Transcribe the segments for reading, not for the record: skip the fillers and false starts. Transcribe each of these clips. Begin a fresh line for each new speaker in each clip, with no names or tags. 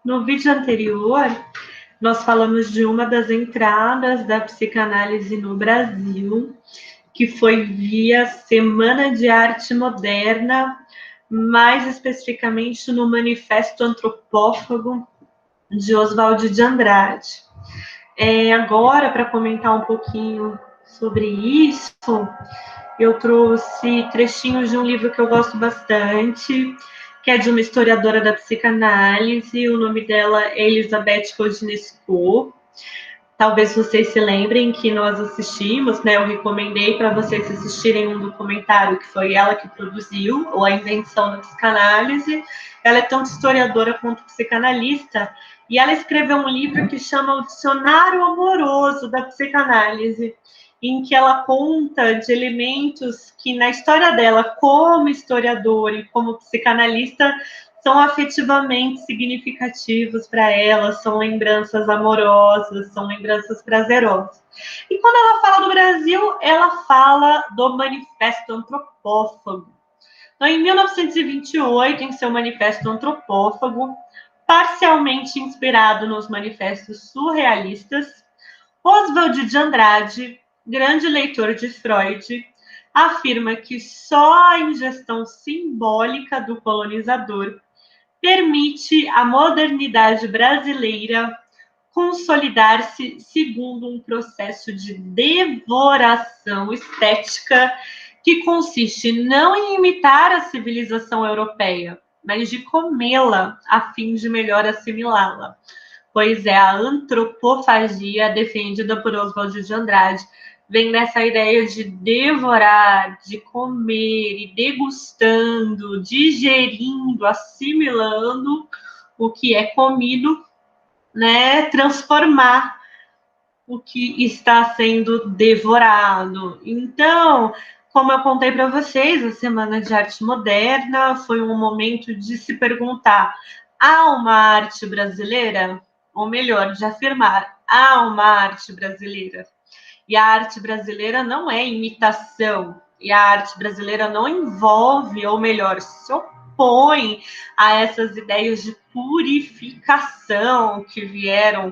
No vídeo anterior, nós falamos de uma das entradas da psicanálise no Brasil, que foi via Semana de Arte Moderna, mais especificamente no Manifesto Antropófago de Oswald de Andrade. Agora, para comentar um pouquinho sobre isso, eu trouxe trechinhos de um livro que eu gosto bastante, que é de uma historiadora da psicanálise. O nome dela é Elisabeth Koźmińska. Talvez vocês se lembrem que nós assistimos, né? Eu recomendei para vocês assistirem um documentário que foi ela que produziu, ou A Invenção da Psicanálise. Ela é tanto historiadora quanto psicanalista, e ela escreveu um livro que chama O Dicionário Amoroso da Psicanálise, em que ela conta de elementos que, na história dela, como historiadora e como psicanalista, são afetivamente significativos para ela, são lembranças amorosas, são lembranças prazerosas. E quando ela fala do Brasil, ela fala do Manifesto Antropófago. Então, em 1928, em seu Manifesto Antropófago, parcialmente inspirado nos manifestos surrealistas, Oswald de Andrade, grande leitor de Freud, afirma que só a ingestão simbólica do colonizador permite à modernidade brasileira consolidar-se segundo um processo de devoração estética que consiste não em imitar a civilização europeia, mas de comê-la a fim de melhor assimilá-la. Pois é, a antropofagia defendida por Oswald de Andrade vem nessa ideia de devorar, de comer e degustando, digerindo, assimilando o que é comido, né? Transformar o que está sendo devorado. Então, como eu contei para vocês, a Semana de Arte Moderna foi um momento de se perguntar: há uma arte brasileira? Ou melhor, de afirmar, há uma arte brasileira. E a arte brasileira não é imitação. E a arte brasileira não envolve, ou melhor, se opõe a essas ideias de purificação que vieram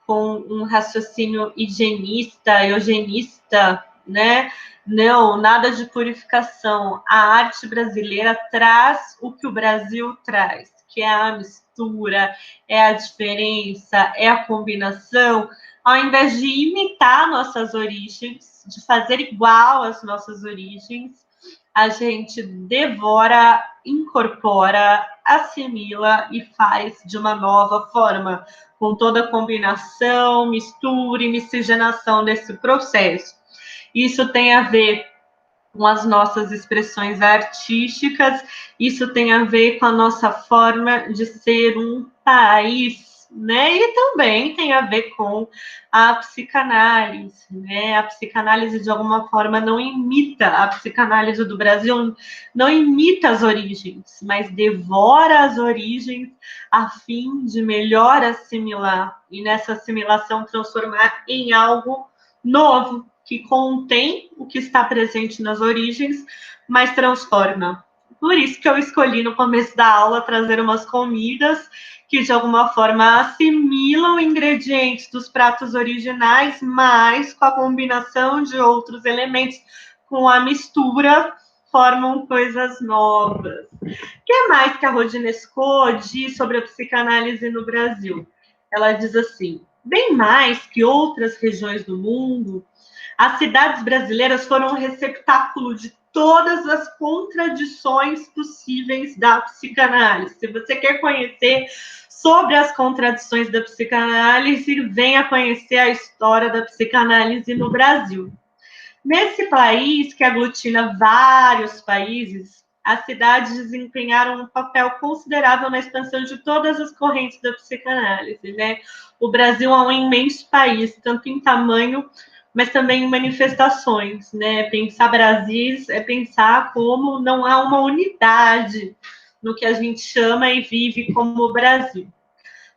com um raciocínio higienista, eugenista, né? Não, nada de purificação. A arte brasileira traz o que o Brasil traz, que é a mistura, é a diferença, é a combinação. Ao invés de imitar nossas origens, de fazer igual às nossas origens, a gente devora, incorpora, assimila e faz de uma nova forma, com toda a combinação, mistura e miscigenação desse processo. Isso tem a ver com as nossas expressões artísticas, isso tem a ver com a nossa forma de ser um país, né? E também tem a ver com a psicanálise, né? A psicanálise, de alguma forma, não imita a psicanálise do Brasil, não imita as origens, mas devora as origens a fim de melhor assimilar e nessa assimilação transformar em algo novo, que contém o que está presente nas origens, mas transforma. Por isso que eu escolhi no começo da aula trazer umas comidas que de alguma forma assimilam ingredientes dos pratos originais, mas com a combinação de outros elementos, com a mistura, formam coisas novas. O que mais que a Rodinesco diz sobre a psicanálise no Brasil? Ela diz assim: bem mais que outras regiões do mundo, as cidades brasileiras foram um receptáculo de todas as contradições possíveis da psicanálise. Se você quer conhecer sobre as contradições da psicanálise, venha conhecer a história da psicanálise no Brasil. Nesse país, que aglutina vários países, as cidades desempenharam um papel considerável na expansão de todas as correntes da psicanálise, né? O Brasil é um imenso país, tanto em tamanho, mas também em manifestações, né? Pensar Brasil é pensar como não há uma unidade no que a gente chama e vive como Brasil.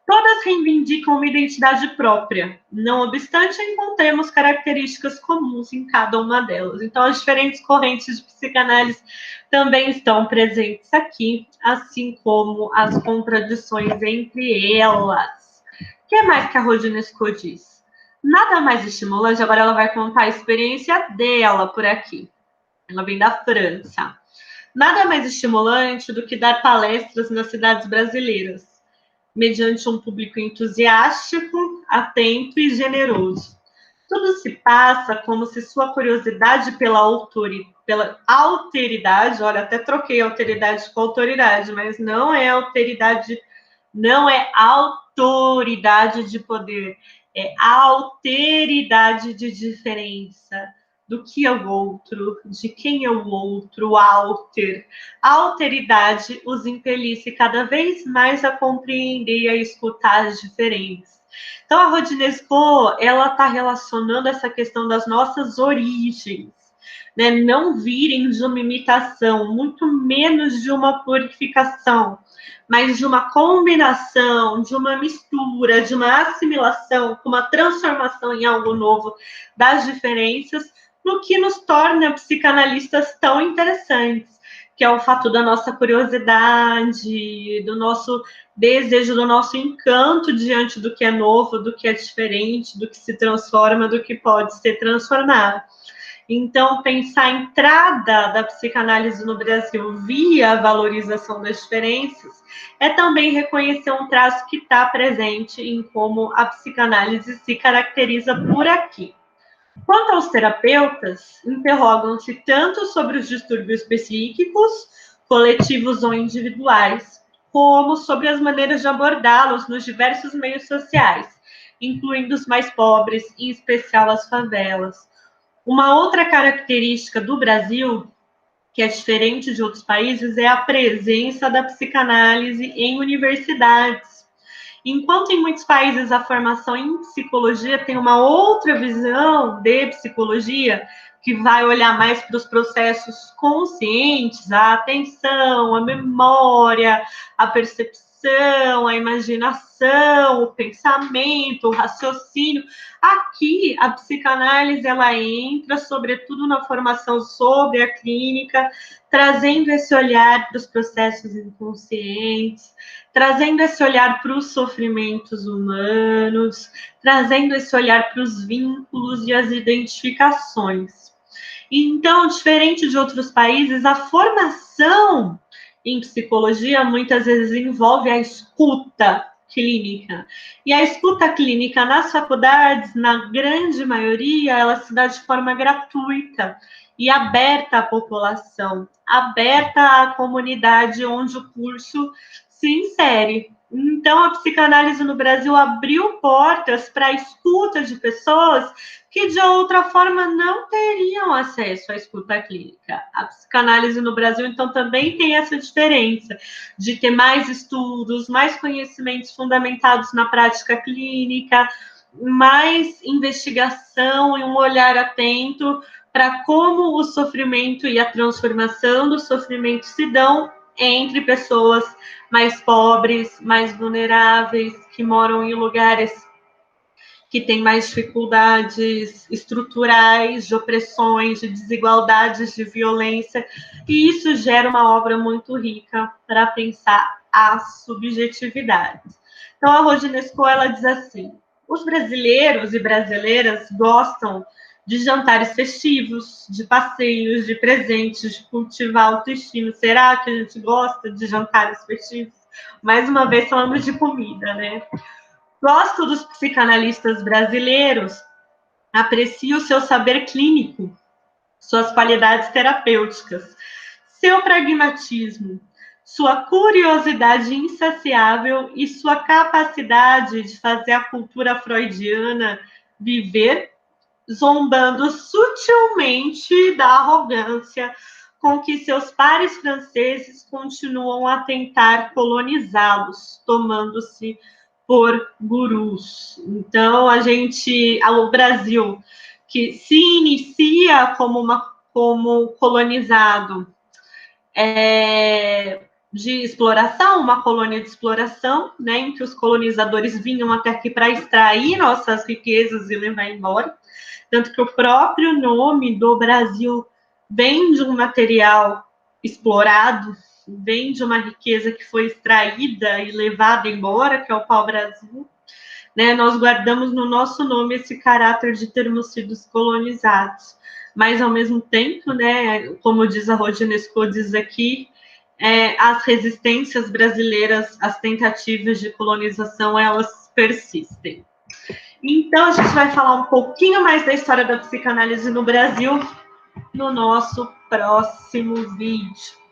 Todas reivindicam uma identidade própria, não obstante encontremos características comuns em cada uma delas. Então, as diferentes correntes de psicanálise também estão presentes aqui, assim como as contradições entre elas. O que mais que a Rodinesco diz? Nada mais estimulante, agora ela vai contar a experiência dela por aqui. Ela vem da França. Nada mais estimulante do que dar palestras nas cidades brasileiras, mediante um público entusiástico, atento e generoso. Tudo se passa como se sua curiosidade pela alteridade, olha, até troquei alteridade com autoridade, mas não é alteridade, não é autoridade de poder, é alteridade de diferença. Do que é o outro, de quem é o outro, alter. A alteridade os impelisse cada vez mais a compreender e a escutar as diferenças. Então, a Rodinesco, ela está relacionando essa questão das nossas origens, né? Não virem de uma imitação, muito menos de uma purificação, mas de uma combinação, de uma mistura, de uma assimilação, uma transformação em algo novo das diferenças, no que nos torna psicanalistas tão interessantes, que é o fato da nossa curiosidade, do nosso desejo, do nosso encanto diante do que é novo, do que é diferente, do que se transforma, do que pode ser transformado. Então, pensar a entrada da psicanálise no Brasil via a valorização das diferenças é também reconhecer um traço que está presente em como a psicanálise se caracteriza por aqui. Quanto aos terapeutas, interrogam-se tanto sobre os distúrbios psíquicos, coletivos ou individuais, como sobre as maneiras de abordá-los nos diversos meios sociais, incluindo os mais pobres, em especial as favelas. Uma outra característica do Brasil, que é diferente de outros países, é a presença da psicanálise em universidades. Enquanto em muitos países a formação em psicologia tem uma outra visão de psicologia, que vai olhar mais para os processos conscientes, a atenção, a memória, a percepção, a imaginação, o pensamento, o raciocínio. Aqui, a psicanálise, ela entra, sobretudo, na formação sobre a clínica, trazendo esse olhar para os processos inconscientes, trazendo esse olhar para os sofrimentos humanos, trazendo esse olhar para os vínculos e as identificações. Então, diferente de outros países, a formação em psicologia muitas vezes envolve a escuta clínica. E a escuta clínica nas faculdades, na grande maioria, ela se dá de forma gratuita e aberta à população, aberta à comunidade onde o curso se insere. Então, a psicanálise no Brasil abriu portas para a escuta de pessoas que, de outra forma, não teriam acesso à escuta clínica. A psicanálise no Brasil, então, também tem essa diferença de ter mais estudos, mais conhecimentos fundamentados na prática clínica, mais investigação e um olhar atento para como o sofrimento e a transformação do sofrimento se dão entre pessoas mais pobres, mais vulneráveis, que moram em lugares que têm mais dificuldades estruturais, de opressões, de desigualdades, de violência, e isso gera uma obra muito rica para pensar as subjetividades. Então, a Rodinesco, ela diz assim: os brasileiros e brasileiras gostam de jantares festivos, de passeios, de presentes, de cultivar autoestima. Será que a gente gosta de jantares festivos? Mais uma vez falando de comida, né? Gosto dos psicanalistas brasileiros, aprecio seu saber clínico, suas qualidades terapêuticas, seu pragmatismo, sua curiosidade insaciável e sua capacidade de fazer a cultura freudiana viver, zombando sutilmente da arrogância com que seus pares franceses continuam a tentar colonizá-los, tomando-se por gurus. Então, o Brasil, que se inicia como colonizado, de exploração, uma colônia de exploração, né, em que os colonizadores vinham até aqui para extrair nossas riquezas e levar embora. Tanto que o próprio nome do Brasil vem de um material explorado, vem de uma riqueza que foi extraída e levada embora, que é o pau-brasil. Né? Nós guardamos no nosso nome esse caráter de termos sido colonizados. Mas, ao mesmo tempo, né, como diz a Rodineskô, diz aqui, as resistências brasileiras, as tentativas de colonização, elas persistem. Então, a gente vai falar um pouquinho mais da história da psicanálise no Brasil no nosso próximo vídeo.